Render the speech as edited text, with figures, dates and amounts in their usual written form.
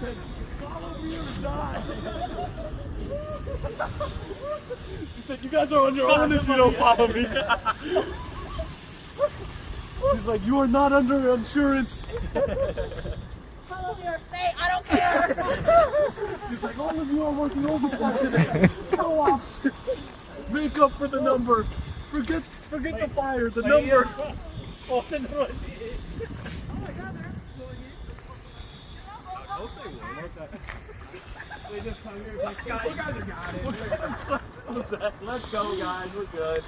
said, follow me or die. She said, you guys are on your own if you don't follow me. He's like, you are not under insurance. Follow me or stay, I don't care. He's like, all of you are working overtime today. Go off. Make up for the number. Forget the fire, the number. Oh my God, they're I hope they will. They just come here and like, guys, you guys got it. Let's go, guys. We're good.